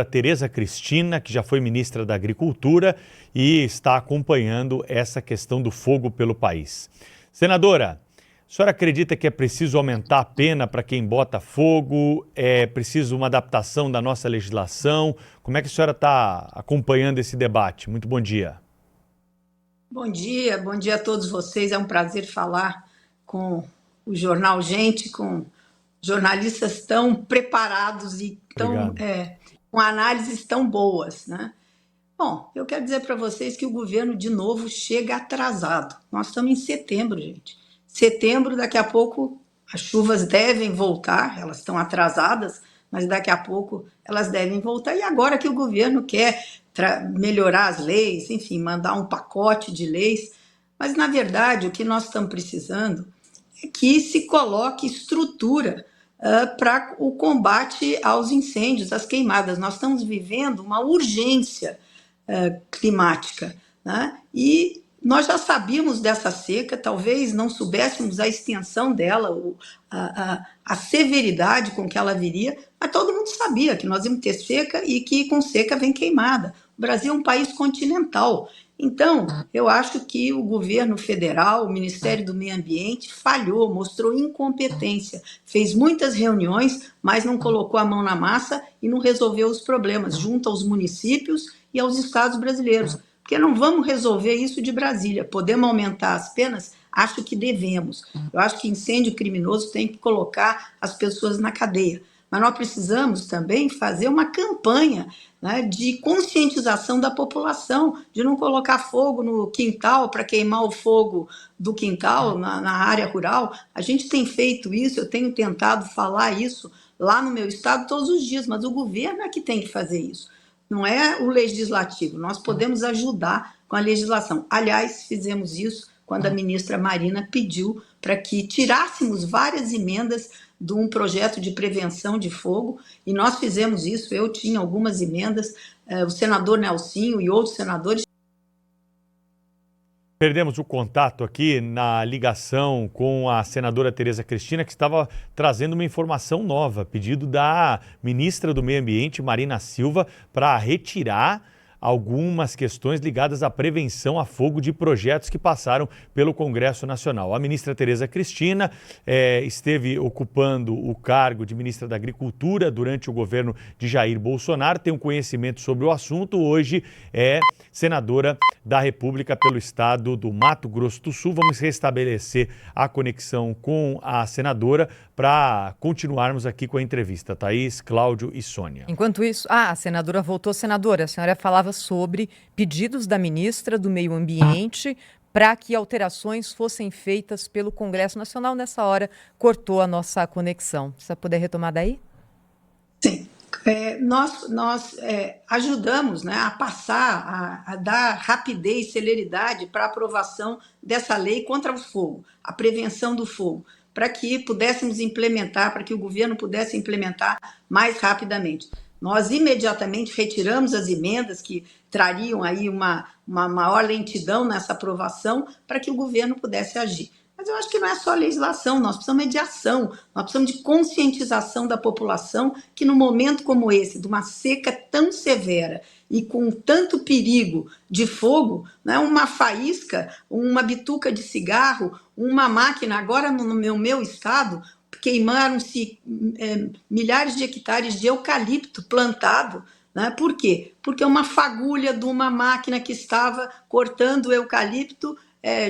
A Tereza Cristina, que já foi ministra da Agricultura e está acompanhando essa questão do fogo pelo país. Senadora, a senhora acredita que é preciso aumentar a pena para quem bota fogo? É preciso uma adaptação da nossa legislação? Como é que a senhora está acompanhando esse debate? Muito bom dia. Bom dia a todos vocês. É um prazer falar com o Jornal Gente, com jornalistas tão preparados e Obrigado. com análises tão boas, né? Bom, eu quero dizer para vocês que o governo, de novo, chega atrasado. Nós estamos em setembro, gente. Setembro, daqui a pouco, as chuvas devem voltar, elas estão atrasadas, mas daqui a pouco elas devem voltar. E agora que o governo quer melhorar as leis, enfim, mandar um pacote de leis, mas, na verdade, o que nós estamos precisando é que se coloque estrutura para o combate aos incêndios, às queimadas. Nós estamos vivendo uma urgência climática, né? E nós já sabíamos dessa seca, talvez não soubéssemos a extensão dela, a severidade com que ela viria, mas todo mundo sabia que nós íamos ter seca e que com seca vem queimada. O Brasil é um país continental. Então, eu acho que o governo federal, o Ministério do Meio Ambiente, falhou, mostrou incompetência, fez muitas reuniões, mas não colocou a mão na massa e não resolveu os problemas junto aos municípios e aos estados brasileiros. Porque não vamos resolver isso de Brasília. Podemos aumentar as penas? Acho que devemos. Eu acho que incêndio criminoso tem que colocar as pessoas na cadeia. Mas nós precisamos também fazer uma campanha, né, de conscientização da população, de não colocar fogo no quintal para queimar o fogo do quintal na área rural. A gente tem feito isso, eu tenho tentado falar isso lá no meu estado todos os dias, mas o governo é que tem que fazer isso. Não é o legislativo, nós podemos ajudar com a legislação. Aliás, fizemos isso quando a ministra Marina pediu para que tirássemos várias emendas de um projeto de prevenção de fogo, e nós fizemos isso, eu tinha algumas emendas, o senador Nelsinho e outros senadores. Perdemos o contato aqui na ligação com a senadora Tereza Cristina, que estava trazendo uma informação nova, pedido da ministra do Meio Ambiente, Marina Silva, para retirar algumas questões ligadas à prevenção a fogo de projetos que passaram pelo Congresso Nacional. A ministra Tereza Cristina esteve ocupando o cargo de ministra da Agricultura durante o governo de Jair Bolsonaro, tem um conhecimento sobre o assunto, hoje é senadora da República pelo estado do Mato Grosso do Sul. Vamos restabelecer a conexão com a senadora para continuarmos aqui com a entrevista. Thaís, Cláudio e Sônia. Enquanto isso, a senadora voltou. Senadora, a senhora falava sobre pedidos da ministra do Meio Ambiente para que alterações fossem feitas pelo Congresso Nacional. Nessa hora, cortou a nossa conexão. Você vai poder retomar daí? Sim. Nós ajudamos, né, a passar, a dar rapidez, celeridade para a aprovação dessa lei contra o fogo, a prevenção do fogo, para que pudéssemos implementar, para que o governo pudesse implementar mais rapidamente. Nós imediatamente retiramos as emendas que trariam aí uma maior lentidão nessa aprovação para que o governo pudesse agir. Mas eu acho que não é só legislação, nós precisamos de ação, nós precisamos de conscientização da população que num momento como esse, de uma seca tão severa e com tanto perigo de fogo, né, uma faísca, uma bituca de cigarro, uma máquina, agora no meu estado, queimaram-se milhares de hectares de eucalipto plantado, né? Por quê? Porque uma fagulha de uma máquina que estava cortando o eucalipto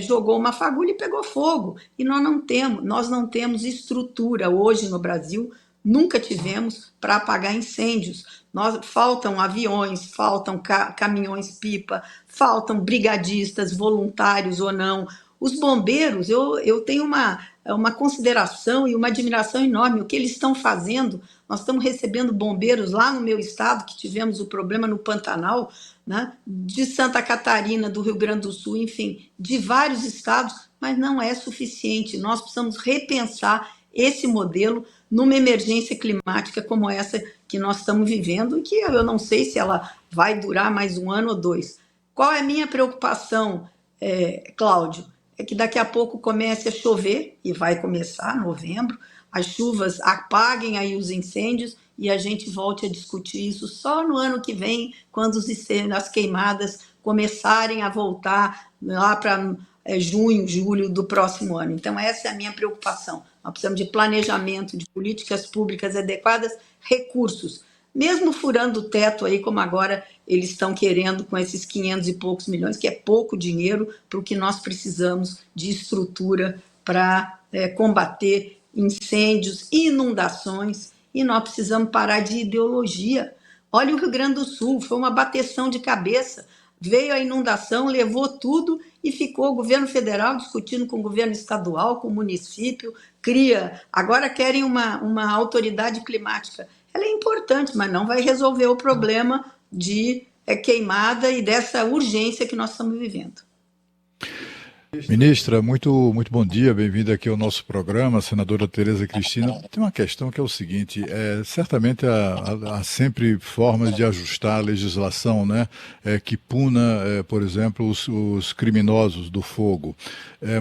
jogou uma fagulha e pegou fogo. E nós não temos estrutura hoje no Brasil, nunca tivemos, para apagar incêndios. Faltam aviões, faltam caminhões-pipa, faltam brigadistas, voluntários ou não. Os bombeiros, eu tenho uma consideração e uma admiração enorme. O que eles estão fazendo, nós estamos recebendo bombeiros lá no meu estado, que tivemos o problema no Pantanal, né, de Santa Catarina, do Rio Grande do Sul, enfim, de vários estados, mas não é suficiente. Nós precisamos repensar esse modelo numa emergência climática como essa que nós estamos vivendo, e que eu não sei se ela vai durar mais um ano ou dois. Qual é a minha preocupação, Cláudio? É que daqui a pouco comece a chover, e vai começar em novembro, as chuvas apaguem aí os incêndios, e a gente volte a discutir isso só no ano que vem, quando as queimadas começarem a voltar lá para junho, julho do próximo ano. Então, essa é a minha preocupação. Nós precisamos de planejamento, de políticas públicas adequadas, recursos. Mesmo furando o teto aí, como agora eles estão querendo com esses 500 e poucos milhões, que é pouco dinheiro para o que nós precisamos de estrutura para combater incêndios, inundações, e nós precisamos parar de ideologia. Olha o Rio Grande do Sul, foi uma bateção de cabeça. Veio a inundação, levou tudo e ficou o governo federal discutindo com o governo estadual, com o município, agora querem uma autoridade climática. Ela é importante, mas não vai resolver o problema de queimada e dessa urgência que nós estamos vivendo. Ministra, muito bom dia, bem-vinda aqui ao nosso programa, senadora Tereza Cristina. Tem uma questão que é o seguinte, certamente há sempre formas de ajustar a legislação, né, que puna, por exemplo, os criminosos do fogo.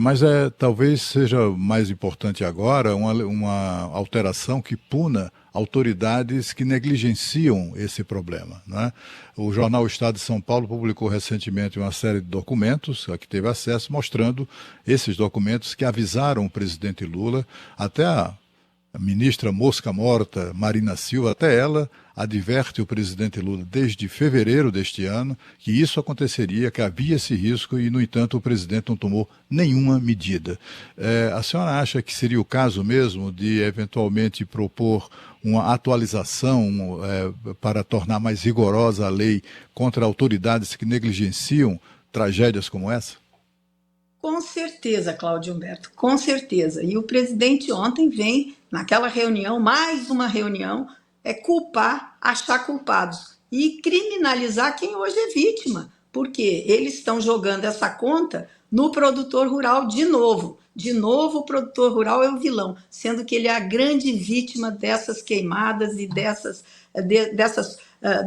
Mas talvez seja mais importante agora uma alteração que puna autoridades que negligenciam esse problema, né? O jornal Estado de São Paulo publicou recentemente uma série de documentos a que teve acesso, mostrando esses documentos que avisaram o presidente Lula, até a ministra Mosca Morta, Marina Silva, até ela adverte o presidente Lula desde fevereiro deste ano que isso aconteceria, que havia esse risco e, no entanto, o presidente não tomou nenhuma medida. A senhora acha que seria o caso mesmo de eventualmente propor uma atualização para tornar mais rigorosa a lei contra autoridades que negligenciam tragédias como essa? Com certeza, Cláudio Humberto, com certeza. E o presidente ontem vem, naquela reunião, mais uma reunião, achar culpados e criminalizar quem hoje é vítima, porque eles estão jogando essa conta no produtor rural de novo. De novo, o produtor rural é o vilão, sendo que ele é a grande vítima dessas queimadas e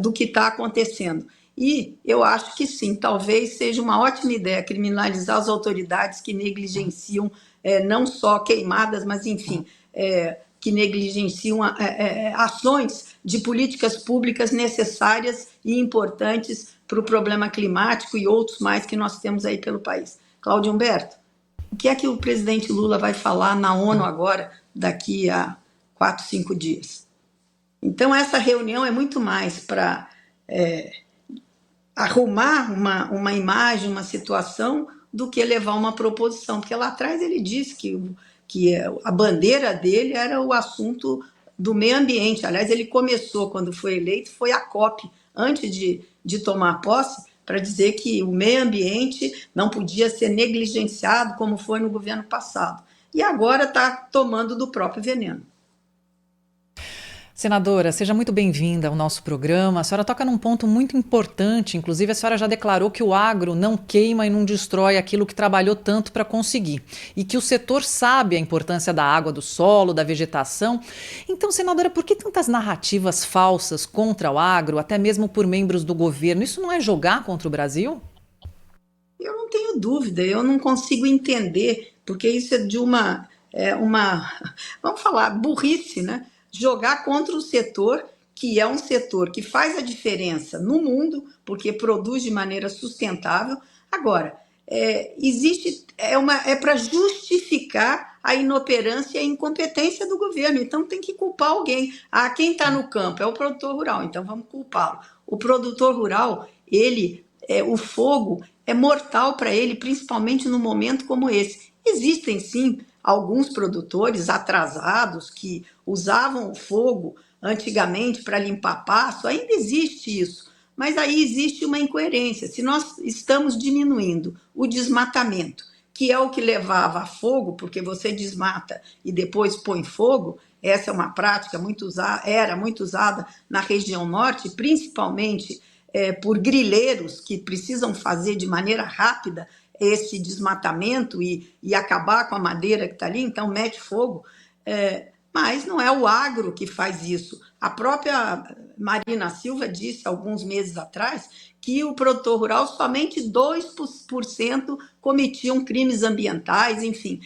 do que está acontecendo. E eu acho que sim, talvez seja uma ótima ideia criminalizar as autoridades que negligenciam não só queimadas, mas, enfim, que negligenciam ações de políticas públicas necessárias e importantes para o problema climático e outros mais que nós temos aí pelo país. Cláudio Humberto, o que é que o presidente Lula vai falar na ONU agora, daqui a 4, 5 dias? Então, essa reunião é muito mais para arrumar uma imagem, uma situação, do que levar uma proposição, porque lá atrás ele disse que a bandeira dele era o assunto do meio ambiente. Aliás, ele começou, quando foi eleito, foi a COP, antes de tomar posse, para dizer que o meio ambiente não podia ser negligenciado, como foi no governo passado. E agora está tomando do próprio veneno. Senadora, seja muito bem-vinda ao nosso programa. A senhora toca num ponto muito importante, inclusive a senhora já declarou que o agro não queima e não destrói aquilo que trabalhou tanto para conseguir, e que o setor sabe a importância da água, do solo, da vegetação. Então, senadora, por que tantas narrativas falsas contra o agro, até mesmo por membros do governo? Isso não é jogar contra o Brasil? Eu não tenho dúvida, eu não consigo entender, porque isso é de uma vamos falar, burrice, né? Jogar contra o setor, que é um setor que faz a diferença no mundo, porque produz de maneira sustentável. Agora, é para justificar a inoperância e a incompetência do governo, então tem que culpar alguém. Quem está no campo é o produtor rural, então vamos culpá-lo. O produtor rural, o fogo é mortal para ele, principalmente num momento como esse. Existem, sim, alguns produtores atrasados que usavam o fogo antigamente para limpar pasto, ainda existe isso, mas aí existe uma incoerência. Se nós estamos diminuindo o desmatamento, que é o que levava a fogo, porque você desmata e depois põe fogo, essa é uma prática era muito usada na região norte, principalmente por grileiros que precisam fazer de maneira rápida esse desmatamento e acabar com a madeira que está ali, então mete fogo, mas não é o agro que faz isso. A própria Marina Silva disse alguns meses atrás que o produtor rural, somente 2% cometiam crimes ambientais, enfim.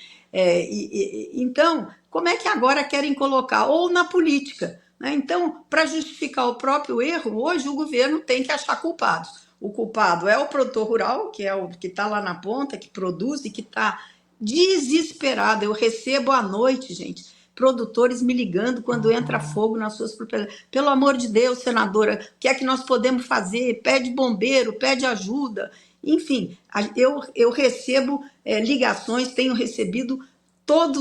Então, como é que agora querem colocar? Ou na política, né? Então, para justificar o próprio erro, hoje o governo tem que achar culpados. O culpado é o produtor rural, que é o que está lá na ponta, que produz e que está desesperado. Eu recebo à noite, gente, produtores me ligando quando entra fogo nas suas propriedades. Pelo amor de Deus, senadora, o que é que nós podemos fazer? Pede bombeiro, pede ajuda. Enfim, eu recebo ligações, tenho recebido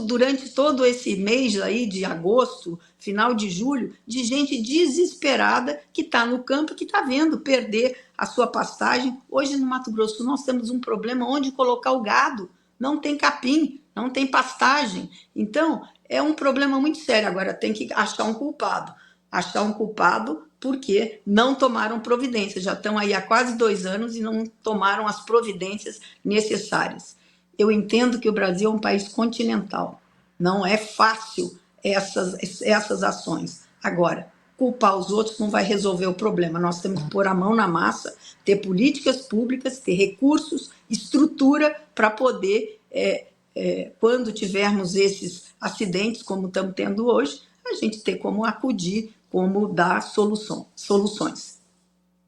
durante todo esse mês aí de agosto, final de julho, de gente desesperada que está no campo, que está vendo perder a sua pastagem. Hoje no Mato Grosso nós temos um problema onde colocar o gado. Não tem capim, não tem pastagem. Então, é um problema muito sério. Agora tem que achar um culpado. Achar um culpado porque não tomaram providências. Já estão aí há quase 2 anos e não tomaram as providências necessárias. Eu entendo que o Brasil é um país continental. Não é fácil essas ações. Agora, culpar os outros não vai resolver o problema. Nós temos que pôr a mão na massa, ter políticas públicas, ter recursos, estrutura para poder, quando tivermos esses acidentes, como estamos tendo hoje, a gente ter como acudir, como dar soluções.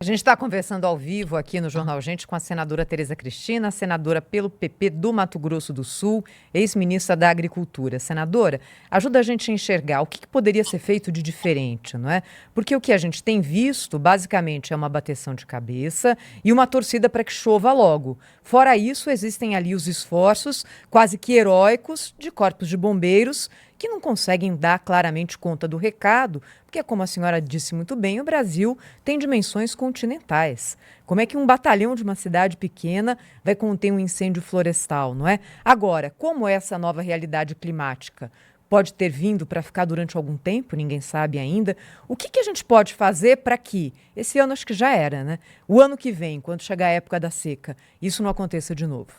A gente está conversando ao vivo aqui no Jornal Gente com a senadora Tereza Cristina, senadora pelo PP do Mato Grosso do Sul, ex-ministra da Agricultura. Senadora, ajuda a gente a enxergar o que poderia ser feito de diferente, não é? Porque o que a gente tem visto, basicamente, é uma bateção de cabeça e uma torcida para que chova logo. Fora isso, existem ali os esforços quase que heróicos de corpos de bombeiros que não conseguem dar claramente conta do recado, porque, como a senhora disse muito bem, o Brasil tem dimensões continentais. Como é que um batalhão de uma cidade pequena vai conter um incêndio florestal, não é? Agora, como essa nova realidade climática pode ter vindo para ficar durante algum tempo, ninguém sabe ainda, o que a gente pode fazer para que, esse ano acho que já era, né? O ano que vem, quando chegar a época da seca, isso não aconteça de novo?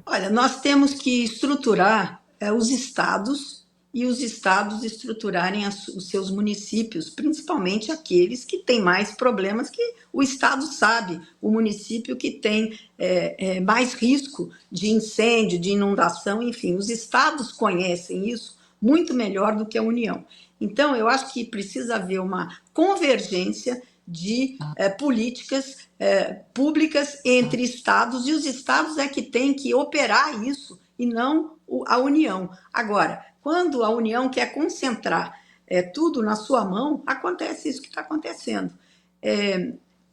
Olha, nós temos que estruturar os estados e os estados estruturarem os seus municípios, principalmente aqueles que têm mais problemas, que o estado sabe, o município que tem mais risco de incêndio, de inundação, enfim, os estados conhecem isso muito melhor do que a União. Então, eu acho que precisa haver uma convergência de políticas públicas entre estados, e os estados é que têm que operar isso e não a União. Agora, quando a União quer concentrar tudo na sua mão, acontece isso que está acontecendo.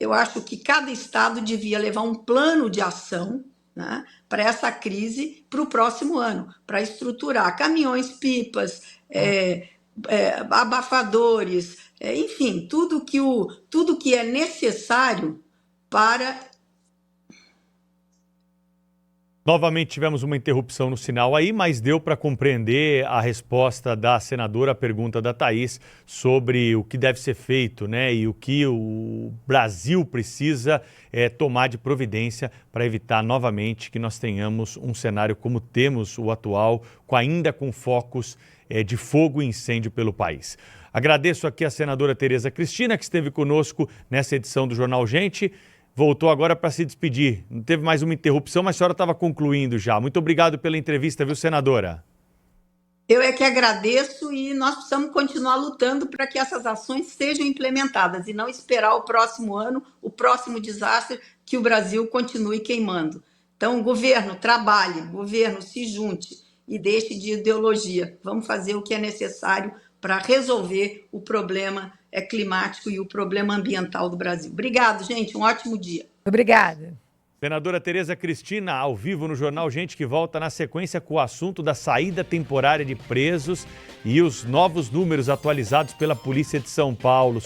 Eu acho que cada estado devia levar um plano de ação, né, para essa crise para o próximo ano, para estruturar caminhões-pipas, abafadores, enfim, tudo que é necessário para... Novamente tivemos uma interrupção no sinal aí, mas deu para compreender a resposta da senadora à pergunta da Thaís sobre o que deve ser feito, né? E o que o Brasil precisa tomar de providência para evitar novamente que nós tenhamos um cenário como temos o atual, ainda com focos de fogo e incêndio pelo país. Agradeço aqui a senadora Tereza Cristina, que esteve conosco nessa edição do Jornal Gente. Voltou agora para se despedir. Não teve mais uma interrupção, mas a senhora estava concluindo já. Muito obrigado pela entrevista, viu, senadora? Eu é que agradeço, e nós precisamos continuar lutando para que essas ações sejam implementadas e não esperar o próximo ano, o próximo desastre, que o Brasil continue queimando. Então, governo, trabalhe, governo, se junte e deixe de ideologia. Vamos fazer o que é necessário para resolver o problema climático e o problema ambiental do Brasil. Obrigado, gente. Um ótimo dia. Obrigada. Senadora Tereza Cristina, ao vivo no Jornal Gente, que volta na sequência com o assunto da saída temporária de presos e os novos números atualizados pela Polícia de São Paulo.